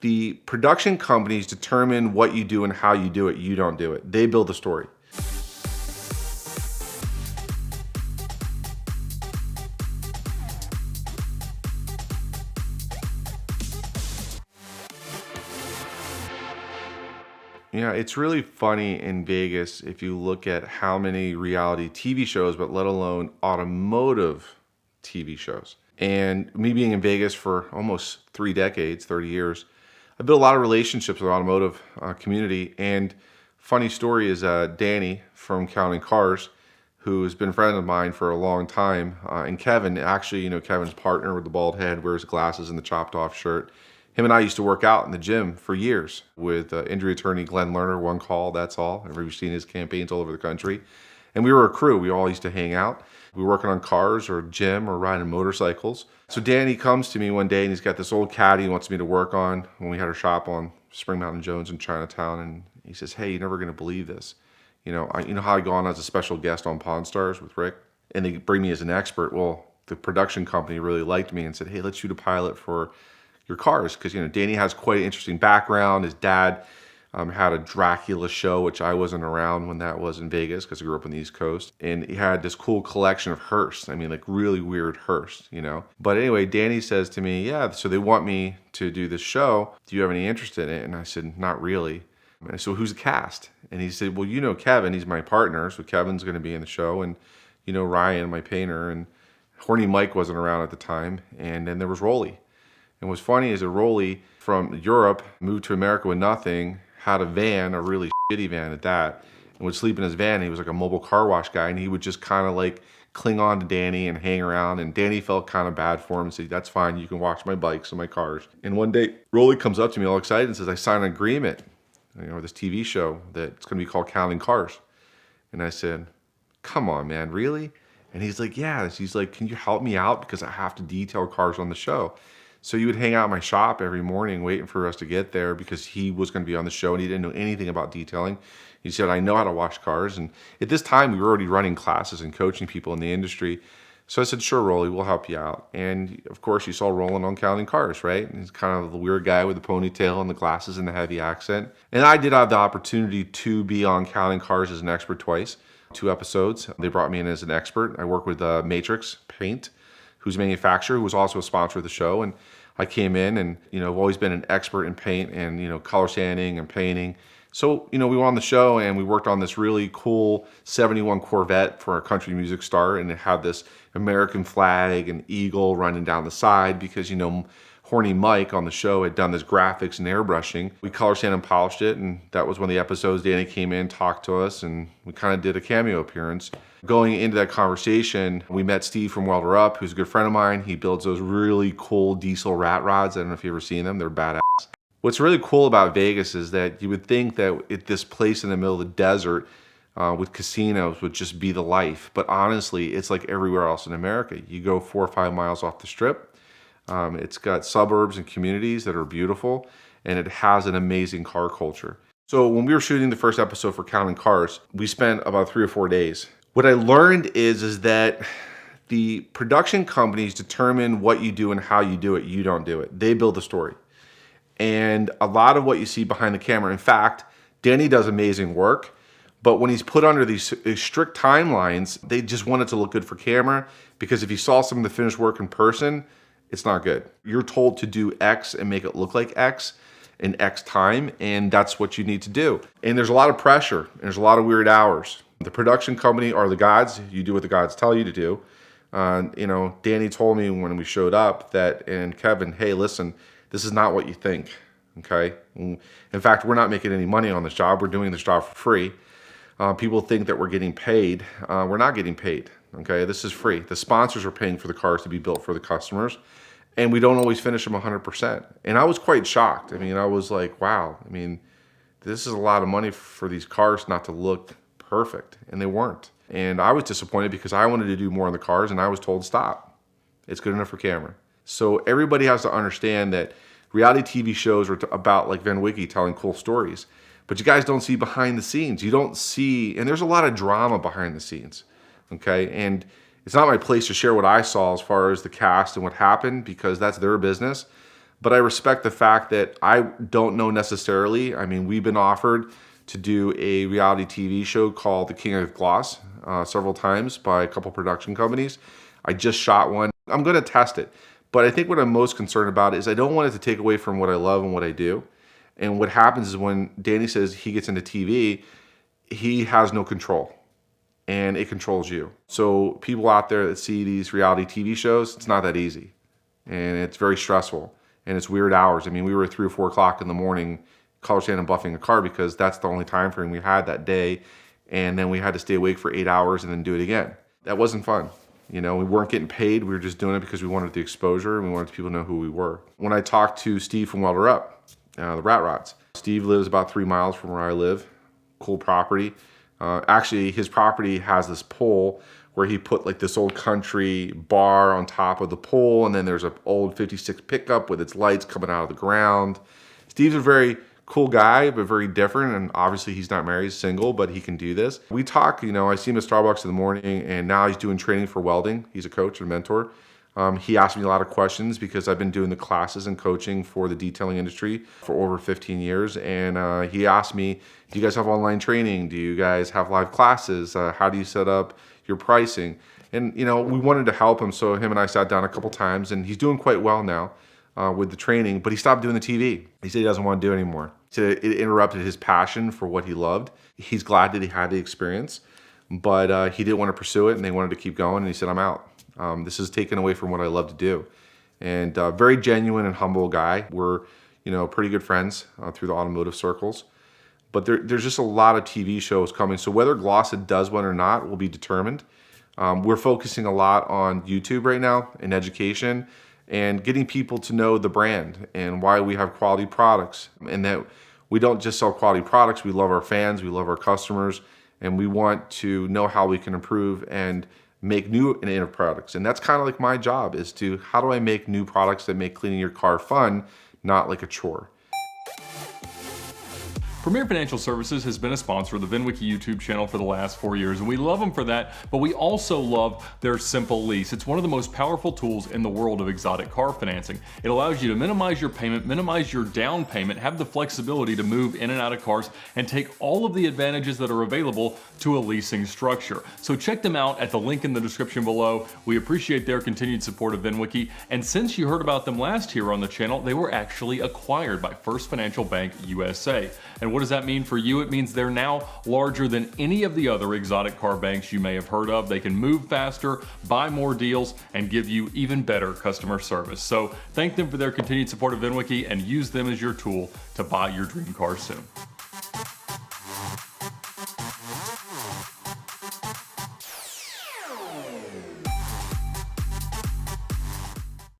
The production companies determine what you do and how you do it. You don't do it. They build the story. Yeah, it's really funny in Vegas if you look at how many reality TV shows, but let alone automotive TV shows. And me being in Vegas for almost 3 decades, 30 years, I built a lot of relationships with the automotive community. And funny story is Danny from Counting Cars, who has been a friend of mine for a long time, and Kevin, actually, Kevin's partner with the bald head, wears glasses and the chopped off shirt. Him and I used to work out in the gym for years with injury attorney Glenn Lerner, One Call, That's All. Everybody's seen his campaigns all over the country. And we were a crew. We all used to hang out. We were working on cars or gym or riding motorcycles. So Danny comes to me one day and he's got this old Caddy he wants me to work on when we had our shop on Spring Mountain Jones in Chinatown. And he says, "Hey, you're never going to believe this. You know how I go on as a special guest on Pawn Stars with Rick? And they bring me as an expert. Well, the production company really liked me and said, hey, let's shoot a pilot for your cars, because Danny has quite an interesting background. His dad had a Dracula show, which I wasn't around when that was in Vegas because I grew up on the East Coast, and he had this cool collection of hearse. I mean, like really weird hearse, But anyway, Danny says to me, "Yeah, so they want me to do this show. Do you have any interest in it?" And I said, "Not really." And I said, "Well, who's the cast?" And he said, "Well, Kevin. He's my partner, so Kevin's going to be in the show, and Ryan, my painter, and Horny Mike wasn't around at the time, and then there was Rolly." And what's funny is that Rolly from Europe moved to America with nothing, had a van, a really shitty van at that, and would sleep in his van. He was like a mobile car wash guy, and he would just kind of like cling on to Danny and hang around. And Danny felt kind of bad for him and said, "That's fine, you can wash my bikes and my cars." And one day, Rolly comes up to me all excited and says, "I signed an agreement, this TV show that's going to be called Counting Cars." And I said, "Come on, man, really?" And he's like, "Yeah." He's like, "Can you help me out? Because I have to detail cars on the show." So he would hang out in my shop every morning waiting for us to get there because he was going to be on the show and he didn't know anything about detailing. He said, "I know how to wash cars." And at this time, we were already running classes and coaching people in the industry. So I said, "Sure, Rolly, we'll help you out." And of course, you saw Roland on Counting Cars, right? And he's kind of the weird guy with the ponytail and the glasses and the heavy accent. And I did have the opportunity to be on Counting Cars as an expert twice, 2 episodes. They brought me in as an expert. I work with Matrix Paint, who's a manufacturer, who was also a sponsor of the show. And I came in and, I've always been an expert in paint and, color sanding and painting. So, we were on the show and we worked on this really cool 71 Corvette for a country music star. And it had this American flag and eagle running down the side because, Horny Mike on the show had done this graphics and airbrushing. We color sanded and polished it, and that was one of the episodes. Danny came in, talked to us, and we kind of did a cameo appearance. Going into that conversation, we met Steve from Welder Up, who's a good friend of mine. He builds those really cool diesel rat rods. I don't know if you've ever seen them. They're badass. What's really cool about Vegas is that you would think that this place in the middle of the desert with casinos would just be the life. But honestly, it's like everywhere else in America. You go 4 or 5 miles off the strip. It's got suburbs and communities that are beautiful, and it has an amazing car culture. So when we were shooting the first episode for Counting Cars, we spent about 3 or 4 days. What I learned is that the production companies determine what you do and how you do it. You don't do it. They build the story. And a lot of what you see behind the camera, in fact, Danny does amazing work, but when he's put under these strict timelines, they just want it to look good for camera, because if you saw some of the finished work in person, it's not good. You're told to do X and make it look like X in X time, and that's what you need to do. And there's a lot of pressure, and there's a lot of weird hours. The production company are the gods. You do what the gods tell you to do. Danny told me when we showed up and Kevin, "Hey, listen, this is not what you think, okay? In fact, we're not making any money on this job. We're doing this job for free. People think that we're getting paid. We're not getting paid, okay? This is free. The sponsors are paying for the cars to be built for the customers, and we don't always finish them 100%. And I was quite shocked. I was like, wow. This is a lot of money for these cars not to look perfect, and they weren't. And I was disappointed because I wanted to do more on the cars, and I was told, stop. It's good enough for camera. So everybody has to understand that reality TV shows are about, like Van Wiki, telling cool stories. But you guys don't see behind the scenes. You don't see, and there's a lot of drama behind the scenes, okay? And it's not my place to share what I saw as far as the cast and what happened, because that's their business. But I respect the fact that I don't know necessarily. I mean, we've been offered to do a reality TV show called The King of Gloss several times by a couple production companies. I just shot one. I'm going to test it. But I think what I'm most concerned about is I don't want it to take away from what I love and what I do. And what happens is when Danny says he gets into TV, he has no control, and it controls you. So people out there that see these reality TV shows, it's not that easy, and it's very stressful, and it's weird hours. I mean, we were at 3 or 4 o'clock in the morning color sanding and buffing a car because that's the only time frame we had that day, and then we had to stay awake for 8 hours and then do it again. That wasn't fun. You know, we weren't getting paid. We were just doing it because we wanted the exposure and we wanted people to know who we were. When I talked to Steve from Welder Up, the Rat Rods, Steve lives about 3 miles from where I live. Cool property. Actually, his property has this pole where he put like this old country bar on top of the pole, and then there's an old 56 pickup with its lights coming out of the ground. Steve's a very cool guy, but very different, and obviously he's not married, he's single, but he can do this. We talk, you know, I see him at Starbucks in the morning, and now he's doing training for welding. He's a coach and a mentor. He asked me a lot of questions because I've been doing the classes and coaching for the detailing industry for over 15 years. And he asked me, do you guys have online training? Do you guys have live classes? How do you set up your pricing? And, you know, we wanted to help him. So him and I sat down a couple times, and he's doing quite well now with the training, but he stopped doing the TV. He said he doesn't want to do it anymore. So it interrupted his passion for what he loved. He's glad that he had the experience, but he didn't want to pursue it, and they wanted to keep going. And he said, I'm out. This is taken away from what I love to do. And very genuine and humble guy. We're, you know, pretty good friends through the automotive circles. But there's just a lot of TV shows coming. So whether Glossid does one or not will be determined. We're focusing a lot on YouTube right now in education and getting people to know the brand and why we have quality products. And that we don't just sell quality products. We love our fans. We love our customers. And we want to know how we can improve and make new and innovative products. And that's kind of like my job, is to how do I make new products that make cleaning your car fun, not like a chore. Premier Financial Services has been a sponsor of the VinWiki YouTube channel for the last 4 years, and we love them for that, but we also love their Simple Lease. It's one of the most powerful tools in the world of exotic car financing. It allows you to minimize your payment, minimize your down payment, have the flexibility to move in and out of cars, and take all of the advantages that are available to a leasing structure. So check them out at the link in the description below. We appreciate their continued support of VinWiki, and since you heard about them last here on the channel, they were actually acquired by First Financial Bank USA. And what does that mean for you? It means they're now larger than any of the other exotic car banks you may have heard of. They can move faster, buy more deals, and give you even better customer service. So thank them for their continued support of VinWiki and use them as your tool to buy your dream car soon.